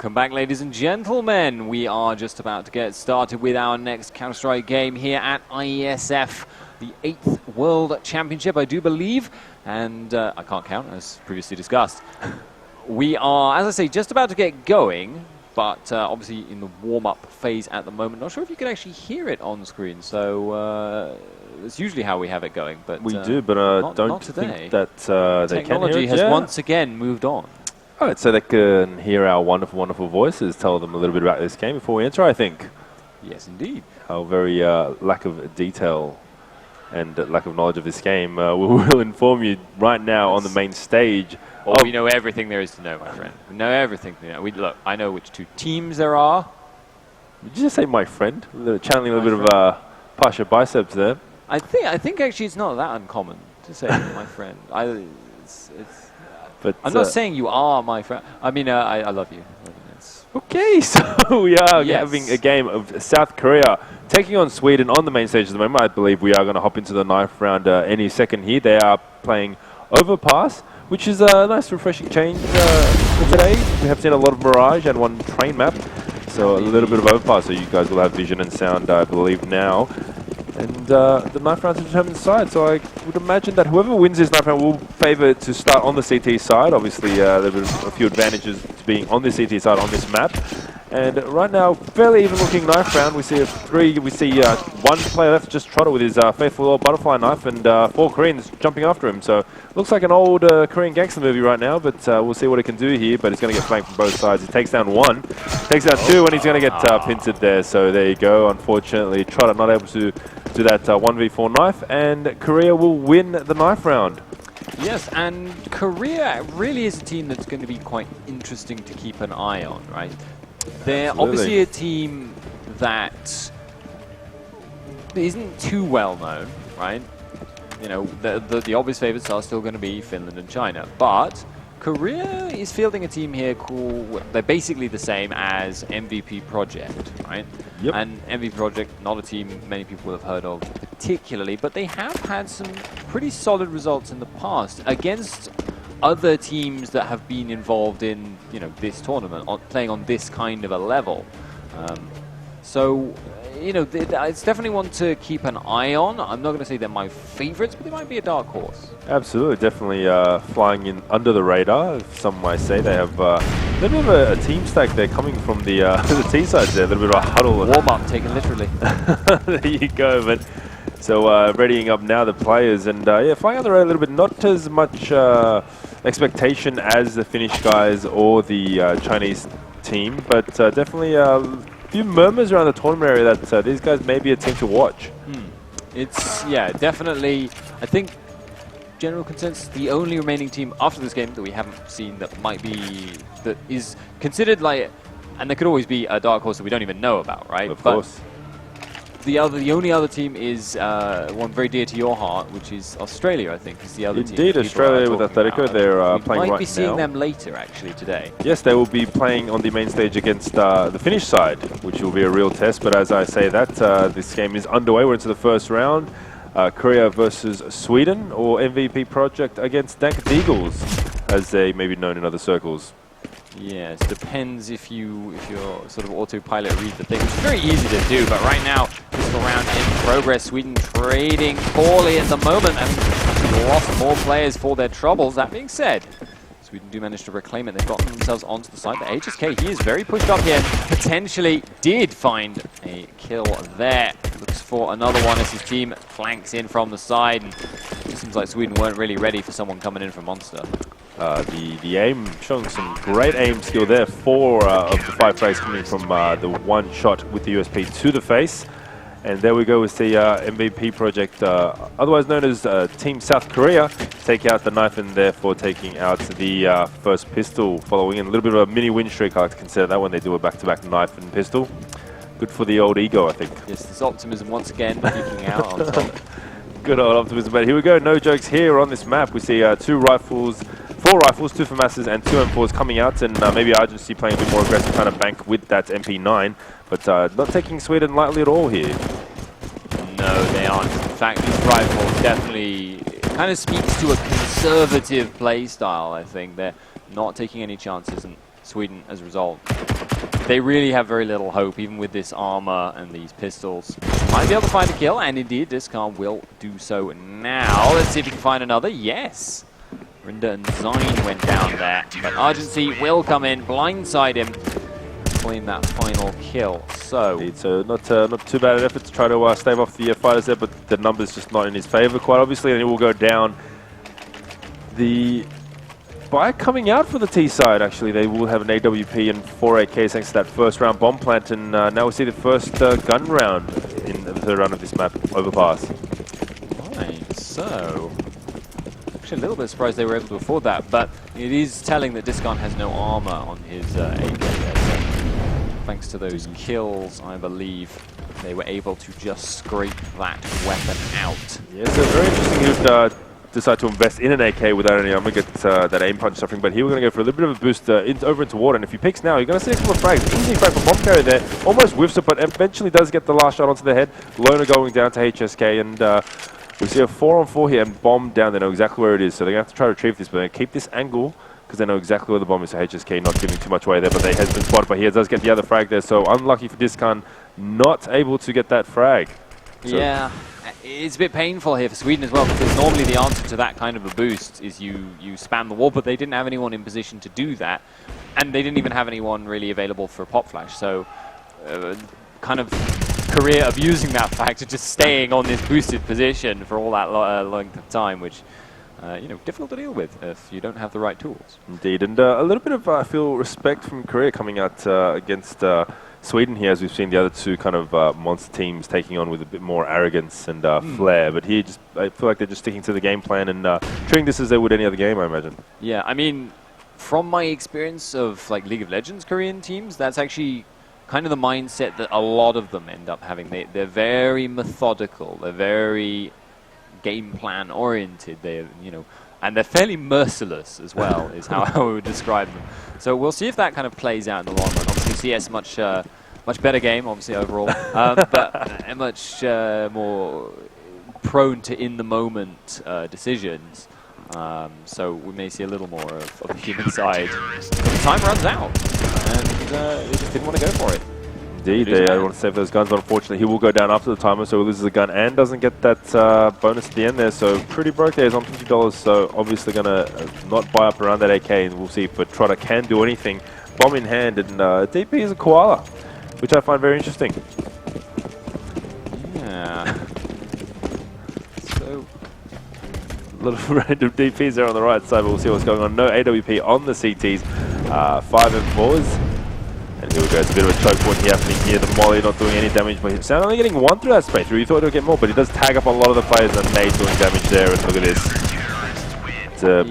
Welcome back, ladies and gentlemen. We are just about to get started with our next Counter-Strike game here at IeSF, the 8th World Championship, I do believe, and I can't count, as previously discussed. We are, as I say, just about to get going, but obviously in the warm-up phase at the moment. Not sure if you can actually hear it on screen, so it's usually how we have it going. But we do, but not today. Think that they can hear Technology it. has once again moved on. All right, so they can hear our wonderful, wonderful voices, tell them a little bit about this game before we enter, I think. Yes, indeed. Our very lack of detail and lack of knowledge of this game will inform you right now on the main stage. Oh, we know everything there is to know, my friend. We know everything. Look, I know which two teams there are. Did you just say my friend? Channeling a little bit of Pasha biceps there. I think actually it's not that uncommon to say my friend. But I'm not saying you are my friend. I mean, I love you. Okay, so we are having a game of South Korea taking on Sweden on the main stage at the moment. I believe we are going to hop into the knife round any second here. They are playing Overpass, which is a nice refreshing change for today. We have seen a lot of Mirage and one train map, so a little bit of Overpass, so you guys will have vision and sound, I believe, now. And the knife round's a determined side, so I would imagine that whoever wins this knife round will favour to start on the CT side. Obviously, there are a few advantages to being on the CT side on this map. And right now, fairly even-looking knife round. We see one player left, just Trotter with his faithful old butterfly knife, and 4 Koreans jumping after him. So looks like an old Korean gangster movie right now, but we'll see what it can do here. But it's going to get flanked from both sides. He takes down 1, takes down 2, and he's going to get pinted there. So there you go. Unfortunately, Trotter not able to do that 1v4 knife, and Korea will win the knife round. Yes, and Korea really is a team that's going to be quite interesting to keep an eye on, right? They're obviously a team that isn't too well known, right? You know, the obvious favorites are still going to be Finland and China, but Korea is fielding a team here called, they're basically the same as MVP Project, right? Yep. And MVP Project, not a team many people have heard of particularly, but they have had some pretty solid results in the past against other teams that have been involved in, you know, this tournament, playing on this kind of a level. So, you know, it's definitely one to keep an eye on. I'm not going to say they're my favorites, but they might be a dark horse. Absolutely, definitely flying in under the radar. Some might say they have a little bit of a team stack there coming from the the T sides there. A little bit of a huddle. Warm up taken literally. There you go, but so readying up now the players, and yeah, flying under the radar a little bit. Not as much expectation as the Finnish guys or the Chinese team, but definitely few murmurs around the tournament area that these guys may be a team to watch. It's, yeah, definitely, I think, general consensus, the only remaining team after this game that we haven't seen that might be, that is considered like, and there could always be a dark horse that we don't even know about, right? Of course. The only other team is one very dear to your heart, which is Australia, I think, is the other team. Indeed, Australia with Atletico, they're playing right now. We might be seeing them later, actually, today. Yes, they will be playing on the main stage against the Finnish side, which will be a real test. But as I say that, this game is underway. We're into the first round. Korea versus Sweden, or MVP Project against Dank Eagles, as they may be known in other circles. Yes, depends if you're sort of autopilot read the thing. It's very easy to do, but right now, pistol round in progress. Sweden trading poorly at the moment and lost more players for their troubles. That being said, Sweden do manage to reclaim it. They've gotten themselves onto the side. But HSK, he is very pushed up here. Potentially did find a kill there. Looks for another one as his team flanks in from the side. And it seems like Sweden weren't really ready for someone coming in from Monster. The aim, showing some great aim skill there. 4 of the 5 frags coming from the one shot with the USP to the face. And there we go with the MVP Project, otherwise known as Team South Korea, take out the knife and therefore taking out the first pistol, following in a little bit of a mini win streak. I like to consider that when they do a back-to-back knife and pistol. Good for the old ego, I think. Yes, this optimism once again peeking out on top. Good old optimism, but here we go. No jokes here on this map. We see 4 rifles, 2 FAMASs and 2 M4s coming out, and maybe Argency playing a bit more aggressive kind of bank with that MP9, but not taking Sweden lightly at all here. No, they aren't. In fact, these rifles definitely kind of speaks to a conservative play style, I think. They're not taking any chances, and Sweden, as a result, they really have very little hope, even with this armor and these pistols. Might be able to find a kill, and indeed, Discard will do so now. Let's see if he can find another. Yes! Rinda and Zine went down there, but Argency will come in, blindside him, claim that final kill. So, indeed, so not too bad an effort to try to stave off the fighters there, but the numbers just not in his favor, quite obviously, and he will go down. The buy coming out for the T side, actually, they will have an AWP and 4 AKs thanks to that first round bomb plant, and now we see the first gun round in the third round of this map, Overpass. Right, so actually a little bit surprised they were able to afford that, but it is telling that Discard has no armor on his AK there, so thanks to those kills, I believe they were able to just scrape that weapon out. Yeah, so very interesting he would decide to invest in an AK without any armor, get that aim punch suffering, but here we're going to go for a little bit of a boost over into water, and if he picks now, you're going to see a couple of frags. Easy frag from bomb carrier there, almost whiffs it, but eventually does get the last shot onto the head. Loner going down to HSK, and we see a 4-on-4 here, and bomb down. They know exactly where it is, so they're going to have to try to retrieve this, but they're going to keep this angle, because they know exactly where the bomb is, so HSK not giving too much away there, but they has been spotted, but he does get the other frag there, so unlucky for Discan, not able to get that frag. So yeah, it's a bit painful here for Sweden as well, because normally the answer to that kind of a boost is you spam the wall, but they didn't have anyone in position to do that, and they didn't even have anyone really available for a pop flash, so kind of career of using that fact of just staying on this boosted position for all that length of time, which you know, difficult to deal with if you don't have the right tools. Indeed, and a little bit of, I feel, respect from Korea coming out against Sweden here, as we've seen the other two kind of monster teams taking on with a bit more arrogance and flair. But here, I feel like they're just sticking to the game plan and treating this as they would any other game, I imagine. Yeah, I mean, from my experience of like League of Legends Korean teams, that's actually kind of the mindset that a lot of them end up having. They're very methodical. They're very game plan oriented. They're, you know, and they're fairly merciless as well, is how I would describe them. So we'll see if that kind of plays out in the long run. Obviously, CS much better game, obviously overall, but much more prone to in the moment decisions. So we may see a little more of the human side. But the time runs out, and they just didn't want to go for it. Indeed, they want to save those guns, but unfortunately he will go down after the timer, so he loses the gun and doesn't get that bonus at the end there, so pretty broke there. He's on $50, so obviously going to not buy up around that AK, and we'll see if Trotter can do anything. Bomb in hand, and DP is a koala, which I find very interesting. Yeah. So little random DPs there on the right side, but we'll see what's going on. No AWP on the CTs, 5 and 4s. And here we go, it's a bit of a choke point here happening here. The molly not doing any damage, but he's only getting 1 through that space. You thought he would get more, but he does tag up a lot of the players, and Nate doing damage there, and look at this. It's a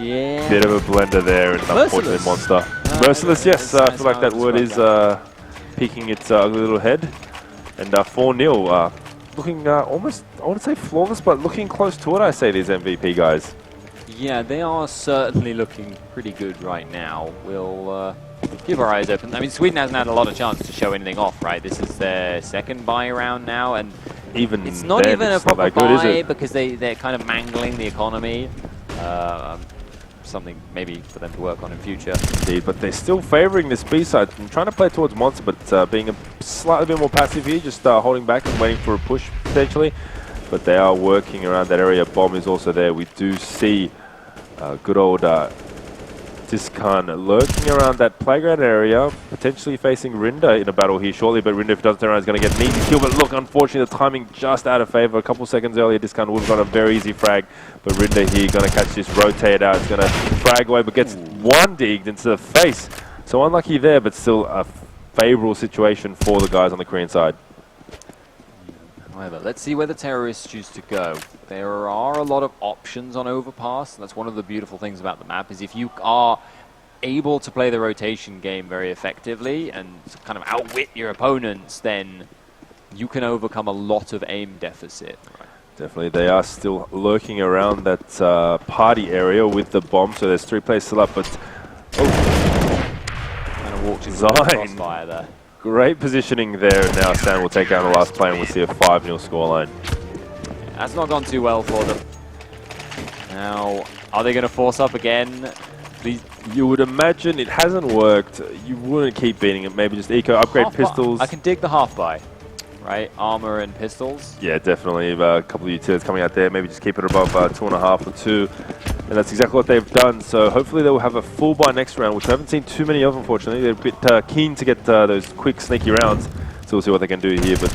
bit of a blender there, and unfortunately Monster. Merciless, yes, I feel like that word is peeking its ugly little head. And 4-0, looking almost, I want to say flawless, but looking close to it, I say, these MVP guys. yeah, they are certainly looking pretty good right now. We'll keep our eyes open. I mean, Sweden hasn't had a lot of chance to show anything off, right? This is their second buy round now, and even it's not then, even a it's not proper that good, is buy it? because they're kind of mangling the economy. Something maybe for them to work on in future. Indeed, but they're still favouring this B side and trying to play towards Monster, but being a slightly bit more passive here, just holding back and waiting for a push potentially. But they are working around that area. Bomb is also there. We do see good old Discan lurking around that playground area, potentially facing Rinda in a battle here shortly, but Rinda, if it doesn't turn around, is going to get an easy kill. But look, unfortunately, the timing just out of favour. A couple seconds earlier, Discan would have got a very easy frag, but Rinda here going to catch this, rotate out. It's going to frag away, but gets one digged into the face. So unlucky there, but still a favourable situation for the guys on the Korean side. However, let's see where the terrorists choose to go. There are a lot of options on Overpass. That's one of the beautiful things about the map, is if you are able to play the rotation game very effectively and kind of outwit your opponents, then you can overcome a lot of aim deficit. Right. Definitely, they are still lurking around that party area with the bomb, so there's 3 players still up, but kind of walked into the crossfire there. Great positioning there, and now Stan will take down the last player, and we'll see a 5-0 scoreline. That's not gone too well for them. Now, are they going to force up again? You would imagine it hasn't worked. You wouldn't keep beating it. Maybe just eco upgrade Half pistols. I can dig the half buy, right? Armor and pistols. Yeah, definitely. A couple of utilities coming out there. Maybe just keep it above 2.5 or 2. And that's exactly what they've done. So hopefully they will have a full buy next round, which I haven't seen too many of, unfortunately. They're a bit keen to get those quick, sneaky rounds. So we'll see what they can do here. But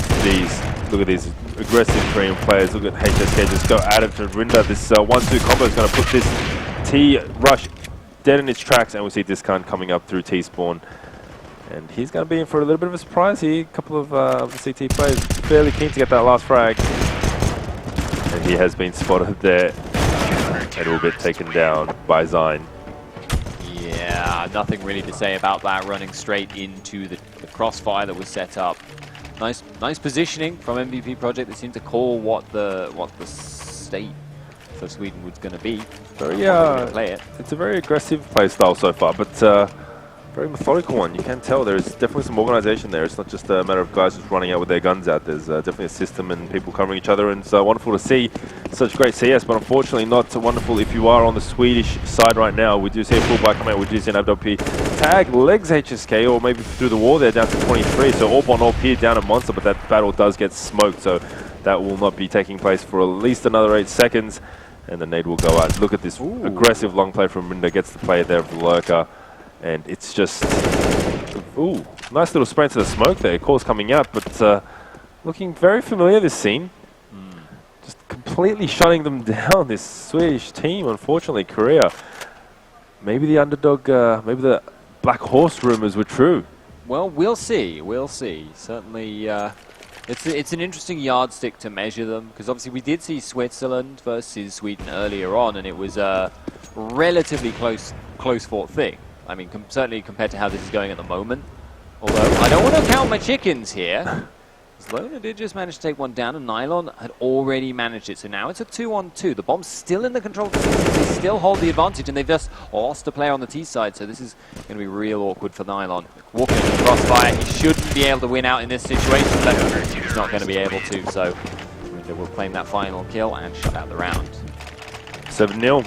look at these aggressive Korean players. Look at HSK just go at it to Rinda. This 1-2 combo is going to put this T-Rush dead in its tracks. And we see Discount coming up through T-Spawn. And he's going to be in for a little bit of a surprise here. A couple of the CT players fairly keen to get that last frag. And he has been spotted there. And will get taken down by Zine. Yeah, nothing really to say about that, running straight into the crossfire that was set up. Nice positioning from MVP Project. They seem to call what the state for Sweden was going to be. Very, play it. It's a very aggressive play style so far, but very methodical one. You can tell there's definitely some organization there. It's not just a matter of guys just running out with their guns out. There's definitely a system and people covering each other, and it's wonderful to see such great CS, but unfortunately not so wonderful if you are on the Swedish side right now. We do see a full buy come out. We do see an AWP tag legs HSK, or maybe through the wall there down to 23. So AWP on AWP here down at Monster, but that battle does get smoked, so that will not be taking place for at least another 8 seconds. And the nade will go out. Look at this aggressive long play from Rinda. Gets the play there of the lurker. And it's just, nice little spray into the smoke there. Calls coming out, but looking very familiar, this scene. Just completely shutting them down, this Swedish team, unfortunately, Korea. Maybe the underdog, maybe the Black Horse rumors were true. Well, we'll see. We'll see. Certainly, it's an interesting yardstick to measure them, because obviously we did see Switzerland versus Sweden earlier on, and it was a relatively close-fought thing. I mean, certainly compared to how this is going at the moment. Although, I don't want to count my chickens here. Lona did just manage to take one down, and Nylon had already managed it. So now it's a 2-on-2. The bomb's still in the control of the team. They still hold the advantage, and they've just lost a player on the T side. So this is going to be real awkward for Nylon. Walking into the crossfire, he shouldn't be able to win out in this situation, but he's not going to be able to. So Winter will claim that final kill and shut out the round. 7-0.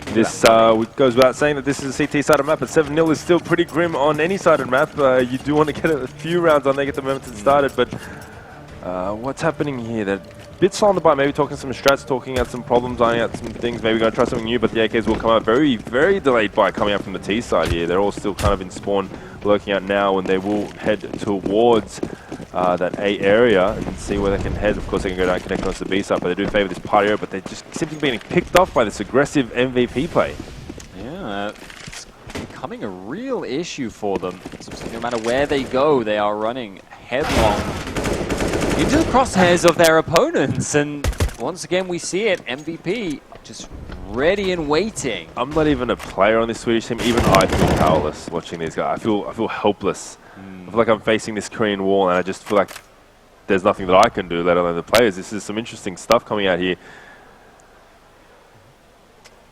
This goes without saying that this is a CT side of map, but 7-0 is still pretty grim on any side of map. You do want to get a few rounds on there, get the momentum started, but what's happening here? They're a bit slow on the bite, maybe talking some strats, talking out some problems, ironing out some things, maybe going to try something new, but the AKs will come out very, very delayed by coming out from the T side here. They're all still kind of in spawn, lurking out now, and they will head towards that A area and see where they can head. Of course, they can go down and connect onto the B side, but they do favor this party area, but they're just simply being picked off by this aggressive MVP play. Yeah, it's becoming a real issue for them. No matter where they go, they are running headlong into the crosshairs of their opponents, and once again we see it, MVP just ready and waiting. I'm not even a player on this Swedish team. Even I feel powerless watching these guys. I feel helpless. I feel like I'm facing this Korean wall, and I just feel like there's nothing that I can do, let alone the players. This is some interesting stuff coming out here.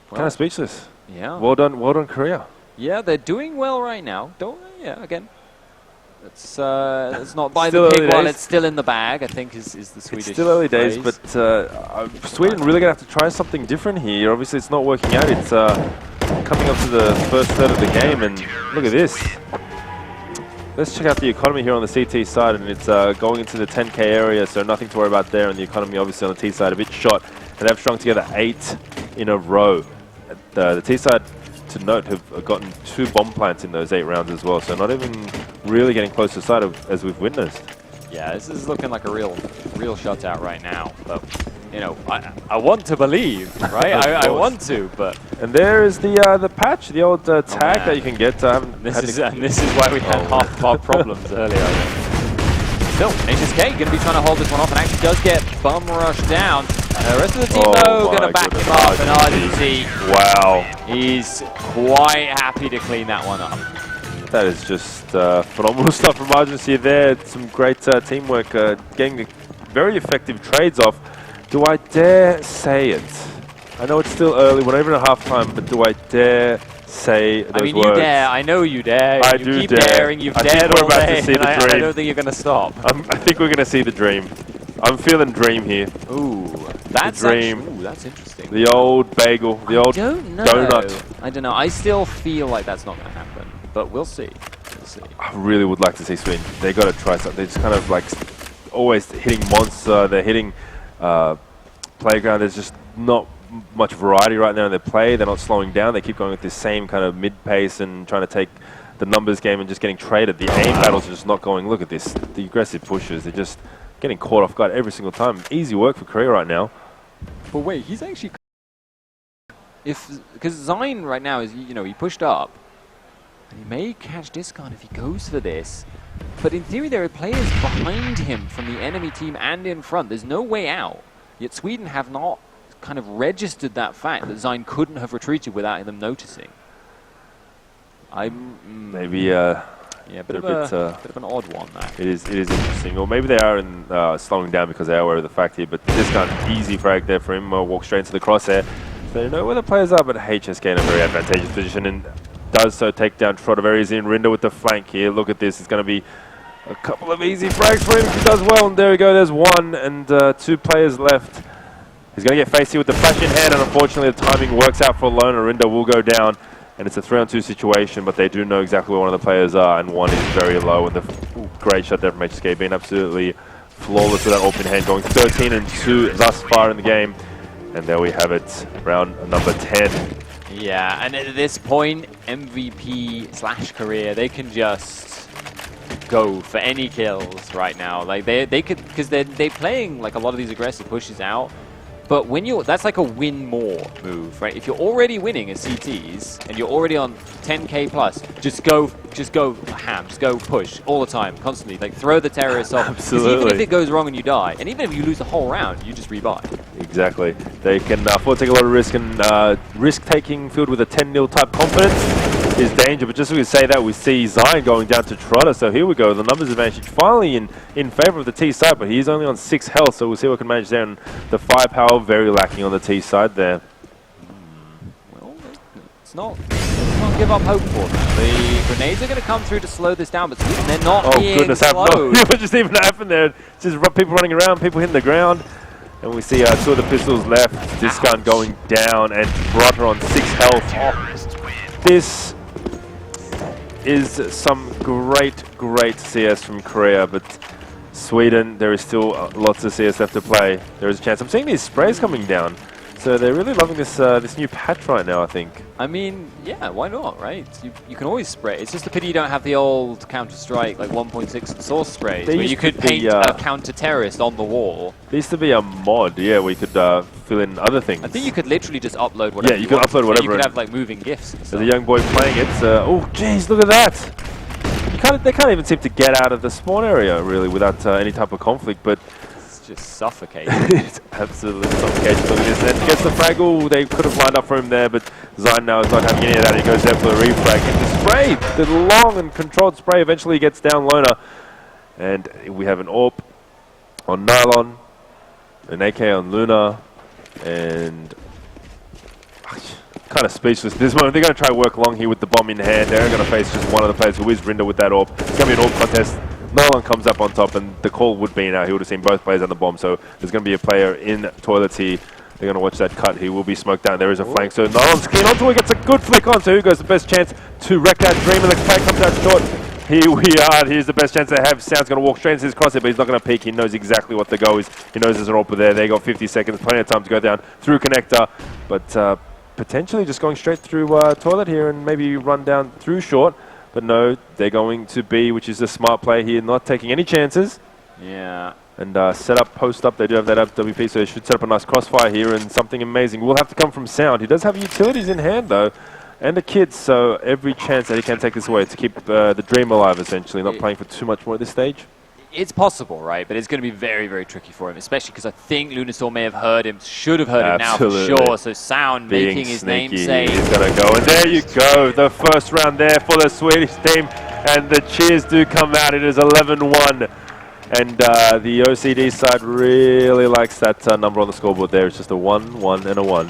Well, kind of speechless. Yeah. Well done, Korea. Yeah, they're doing well right now. Again, it's not by the pig while it's still in the bag, I think is the Swedish It's still early phrase. days, but Sweden really going to have to try something different here. Obviously, it's not working out. It's coming up to the first third of the game, and look at this. Let's check out the economy here on the CT side, and it's going into the 10k area, so nothing to worry about there. And the economy, obviously, on the T side, a bit shot, and they've strung together 8 in a row. The T side, to note, have gotten 2 bomb plants in those 8 rounds as well, so not even really getting close to the side as we've witnessed. Yeah, this is looking like a real shutout right now. But you know, I want to believe, right? I want to, but and there is the patch, the old tag that you can get. This is why we had half our problems earlier. Still, HSK going to be trying to hold this one off, and actually does get bum rushed down. The rest of the team, though, going to back him up, and RGC, wow, he's quite happy to clean that one up. That is just phenomenal stuff from Argency there. Some great teamwork, getting very effective trades off. Do I dare say it? I know it's still early, we're not even at halftime, but do I dare say those words? I mean, you dare. I know you dare. I you do keep dare. daring. You've dared all day, and I don't think you're going to stop. I think we're going to see the dream. I'm feeling Dream here. Ooh, that's Dream. Ooh, that's interesting. The old bagel, the old donut. I don't know. I still feel like that's not going to happen, but we'll see. We'll see. I really would like to see Sweden. They got to try something. They're just kind of like always hitting Monster. They're hitting Playground. There's just not much variety right now in their play. They're not slowing down. They keep going with this same kind of mid-pace and trying to take the numbers game and just getting traded. The aim battles are just not going. Look at this. The aggressive pushes. They're just getting caught off guard every single time. Easy work for Korea right now. But wait, he's actually... Because Zine right now is, you know, he pushed up. And he may catch discard if he goes for this. But in theory, there are players behind him from the enemy team and in front. There's no way out. Yet Sweden have not kind of registered that fact that Zine couldn't have retreated without them noticing. Maybe yeah, a bit of an odd one. That it is interesting, or maybe they are in slowing down because they are aware of the fact here. But this kind of easy frag there for him. Walk straight into the crosshair. They know where the players are, but HSK in a very advantageous position and does so take down Trotter very easy. And Rinder with the flank here. Look at this. It's going to be a couple of easy frags for him if he does well. And there we go. There's one and 2 players left. He's going to get faced here with the flash in hand, and unfortunately the timing works out for Loner. Rinder will go down, and it's a 3-on-2 situation, but they do know exactly where one of the players are, and one is very low. And the great shot there from HSK being absolutely flawless with that open hand, going 13-2 thus far in the game. And there we have it, round number 10. Yeah, and at this point, MVP/Korea, they can just go for any kills right now. Like they could, because they're playing like a lot of these aggressive pushes out. But when that's like a win more move, right? If you're already winning as CTs and you're already on 10k plus, just go ham, just go push all the time, constantly. Like throw the terrorists off. Absolutely. Even if it goes wrong and you die, and even if you lose the whole round, you just rebuy. Exactly. They can afford to take a lot of risk, and risk-taking filled with a 10-0 type confidence is danger. But just as we say that, we see Zine going down to Trotter. So here we go. The numbers advantage finally in favor of the T side, but he's only on 6 health. So we'll see what can manage there. And the firepower very lacking on the T side there. Well, let's not give up hope for them. The grenades are going to come through to slow this down, but Sweden, they're not being goodness, slowed. What just even happened there? Just people running around, people hitting the ground. And we see 2 of the pistols left. This gun going down, and Trotter on 6 health. This is some great CS from Korea, but Sweden, there is still lots of CS left to play. There is a chance. I'm seeing these sprays coming down, so they're really loving this this new patch right now, I think. I mean, yeah, why not, right? You can always spray. It's just a pity you don't have the old Counter-Strike, like 1.6 source sprays, where you could paint a counter-terrorist on the wall. There used to be a mod, yeah, where you could fill in other things. I think you could literally just upload whatever you could upload whatever. You could have, like, moving GIFs and stuff. There's a young boy playing it. Oh, jeez, look at that! They can't even seem to get out of the spawn area, really, without any type of conflict, but it's just suffocating. It's absolutely suffocating. Look at this. And gets the frag. Oh, they could have lined up for him there, but Zine now is not having any of that. He goes there for the refrag. And the spray, the long and controlled spray, eventually gets down Loner. And we have an AWP on Nylon, an AK on Luna, and kind of speechless at this moment. They're going to try to work along here with the bomb in hand. They're going to face just one of the players who is Rinder with that AWP. It's going to be an AWP contest. Nylon comes up on top, and the call would be now. He would have seen both players on the bomb, so there's going to be a player in toilets here. They're going to watch that cut. He will be smoked down. There is a flank, so Nylon's clean onto it. Gets a good flick on, so who goes the best chance to wreck that dream, and the flag comes out short. Here we are. Here's the best chance they have. Sound's going to walk straight into his crosshair, but he's not going to peek. He knows exactly what the go is. He knows there's an AWP there. They got 50 seconds, plenty of time to go down through connector, but potentially just going straight through toilet here and maybe run down through short. But no, they're going to be, which is a smart play here, not taking any chances. Yeah. And set up, post up. They do have that FWP, so they should set up a nice crossfire here, and something amazing will have to come from Sound. He does have utilities in hand, though, and the kids, so every chance that he can take this away to keep the dream alive, essentially, not playing for too much more at this stage. It's possible, right? But it's going to be very, very tricky for him, especially because I think Lunasaur may have heard him, should have heard him now for sure. So Sound being making his sneaky, namesake. He's going to go, and there you go. The first round there for the Swedish team, and the cheers do come out. It is 11-1, and the OCD side really likes that number on the scoreboard there. It's just a 1, 1, and a 1.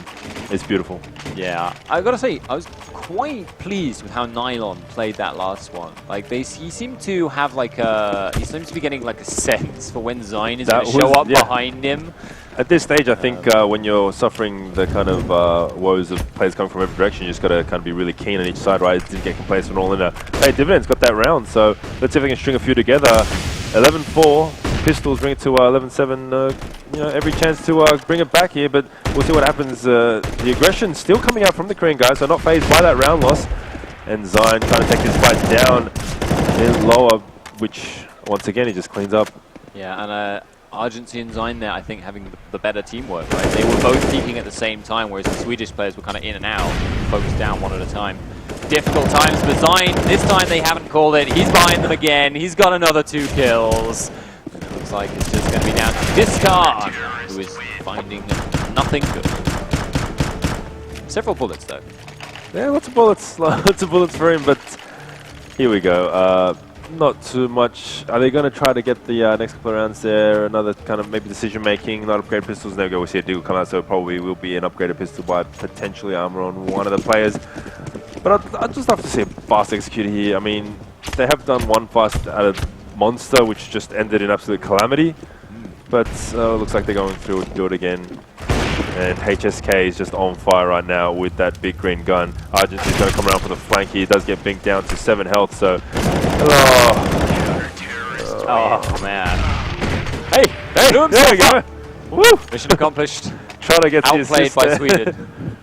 It's beautiful. Yeah, I gotta say, I was quite pleased with how Nylon played that last one. Like, he seemed to have like he seems to be getting like a sense for when Zine is going to show up behind him. At this stage, I think when you're suffering the kind of woes of players coming from every direction, you just got to kind of be really keen on each side, right? It didn't get complacent all in a... Hey, Dividend's got that round, so let's see if we can string a few together. 11-4, Pistols bring it to 11-7. You know, every chance to bring it back here, but we'll see what happens. The aggression still coming out from the Korean guys, so not phased by that round loss. And Zine trying to take this fight down in lower, which once again he just cleans up. Yeah, and Argency and Zine there, I think, having the better teamwork, right? They were both peaking at the same time, whereas the Swedish players were kind of in and out, focused down one at a time. Difficult times for Zine. This time they haven't called it. He's behind them again. He's got another 2 kills. And it looks like it's just going to be down to Discard, who is finding nothing good. Several bullets, though. Yeah, lots of bullets. Lots of bullets for him, but here we go. Not too much. Are they going to try to get the next couple of rounds there? Another kind of maybe decision making, not upgraded pistols. There we go. We see a deal come out, so it probably will be an upgraded pistol by potentially armor on one of the players. But I'd just love to see a fast executor here. I mean, they have done one fast out of Monster, which just ended in absolute calamity. But it looks like they're going through and do it again. And HSK is just on fire right now with that big green gun. Argency's going to come around for the flank here. He does get binked down to 7 health, so... Oh, man. Hey, there we go. Woo! Mission accomplished. Try to get the outplayed assist by there. Sweden.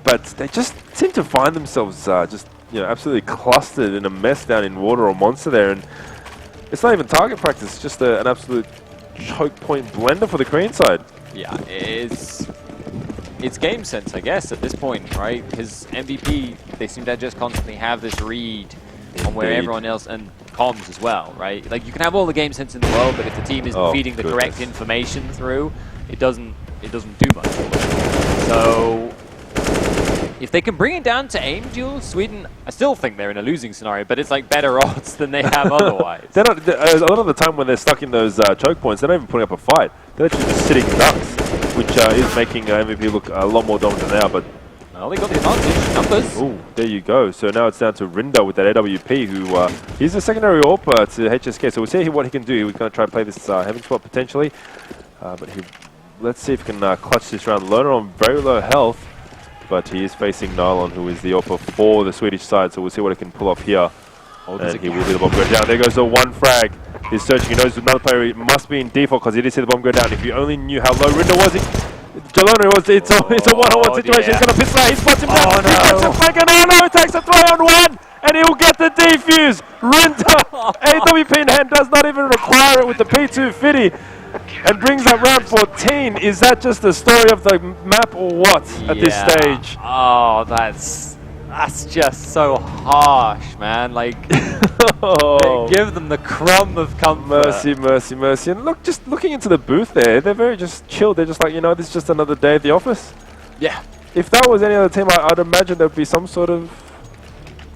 But they just seem to find themselves just, you know, absolutely clustered in a mess down in Water or Monster there. And it's not even target practice, it's just an absolute choke point blender for the Korean side. Yeah, it's game sense, I guess, at this point, right? Because MVP, they seem to just constantly have this read on where everyone else, and comms as well, right? Like, you can have all the game sense in the world, but if the team isn't feeding the correct information through, it doesn't do much. So, if they can bring it down to aim duels, Sweden, I still think they're in a losing scenario, but it's like better odds than they have otherwise. They're not, a lot of the time when they're stuck in those choke points, they're not even putting up a fight. They're actually just sitting ducks, which is making MVP look a lot more dominant now, but... Well, they got the advantage. Numbers. Oh, there you go. So now it's down to Rinda with that AWP, who he's a secondary AWP to HSK. So we'll see what he can do. He's going to try and play this heaven spot potentially. But let's see if he can clutch this round. Lerner on very low health, but he is facing Nylon, who is the AWP for the Swedish side. So we'll see what he can pull off here. And he will see the bomb go down. There goes the one frag. He's searching. He knows another player must be in default because he did see the bomb go down. If you only knew how low Rinda was, it's a one-on-one situation. Dear. He's going to pistol out. He spots him down. Oh, He gets a flank, and he takes a 3-on-1, and he'll get the defuse. Rinda, AWP in hand, does not even require it with the P250, and brings up round 14. Is that just the story of the map or what at this stage? Oh, that's just so harsh, man. Like, give them the crumb of comfort. Mercy, mercy, mercy. And look, just looking into the booth there, they're very just chilled. They're just like, you know, this is just another day at the office. Yeah. If that was any other team, I'd imagine there'd be some sort of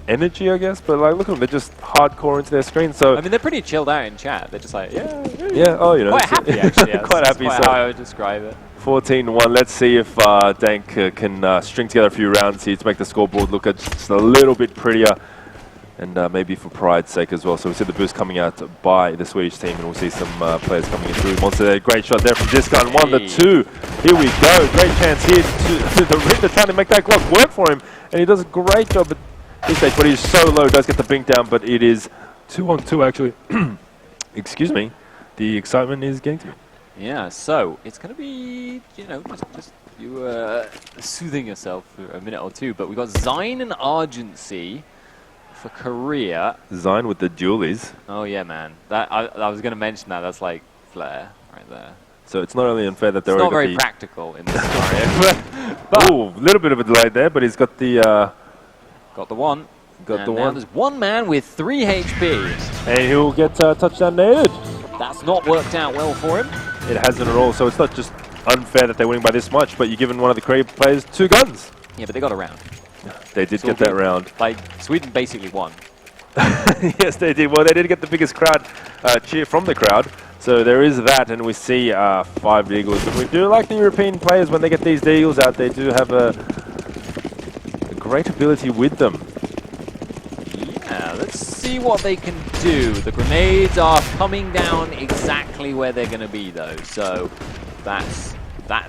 energy, I guess. But like, look at them, they're just hardcore into their screen. So I mean, they're pretty chilled out in chat. They're just like, yeah. Oh, you know, quite happy actually. Yeah, quite happy. Quite So how I would describe it. 14-1. Let's see if Dank can string together a few rounds here to make the scoreboard look just a little bit prettier, and maybe for pride's sake as well. So we see the boost coming out by the Swedish team, and we'll see some players coming in through. Monster there, great shot there from Discard. 1-2. Here we go. Great chance here to the Rinda trying to make that Glock work for him, and he does a great job at this stage, but he's so low. Does get the bink down, but it is 2-on-2 actually. Excuse me. The excitement is getting to me. Yeah, so it's going to be, you know, just you soothing yourself for a minute or two. But we've got Zine and Argency for Korea. Zine with the dualies. Oh, yeah, man. That I was going to mention that. That's like flair right there. So it's not only unfair that they're not very practical in this scenario. But ooh, a little bit of a delay there, but he's got the... got the one. Got and the now one. There's one man with 3 HP. And he'll get touchdown nailed. That's not worked out well for him. It hasn't at all, so it's not just unfair that they're winning by this much, but you're giving one of the Korean players 2 guns. Yeah, but they got a round. They did get that round. Like, Sweden basically won. Yes, they did. Well, they did get the biggest crowd cheer from the crowd, so there is that, and we see 5 deagles. And we do like the European players when they get these deagles out. They do have a great ability with them. Yeah, let's see what they can do. The grenades are coming down exactly where they're going to be, though. So that's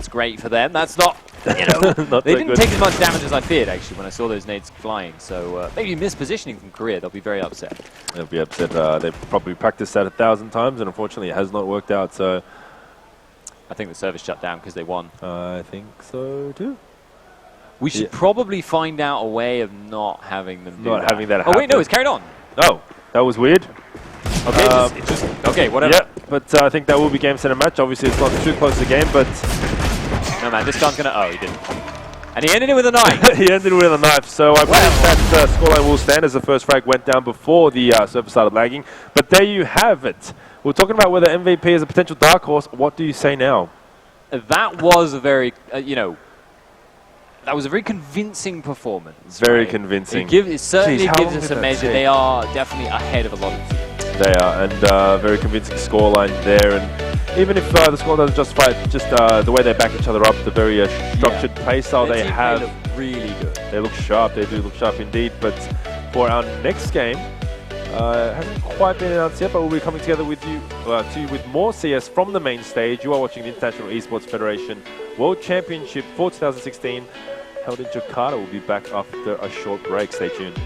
great for them. That's not, you know, they didn't take as much damage as I feared, actually, when I saw those nades flying. So maybe mispositioning from Korea. They'll be very upset. They'll be upset. They've probably practiced that 1,000 times, and unfortunately, it has not worked out. So I think the service shut down because they won. I think so too. We should probably find out a way of not having them do that. Having that happen. Oh, wait, no, it's carried on. Oh, that was weird. Okay, okay, whatever. Yeah, but I think that will be game, set, and match. Obviously, it's not too close a game, but... No, man, this gun's going to... Oh, he didn't. And he ended it with a knife. He ended it with a knife. So I believe that scoreline will stand as the first frag went down before the server started lagging. But there you have it. We're talking about whether MVP is a potential dark horse. What do you say now? That was a very, you know... That was a very convincing performance. Very convincing. It certainly gives us a measure. They are definitely ahead of a lot of teams. They are, and very convincing scoreline there. And even if the score doesn't justify it, just the way they back each other up, the very structured play style they have. They look really good. They look sharp. They do look sharp indeed. But for our next game, hasn't quite been announced yet, but we'll be coming together with you with more CS from the main stage. You are watching the International Esports Federation World Championship for 2016. Held in Jakarta. We'll be back after a short break. Stay tuned.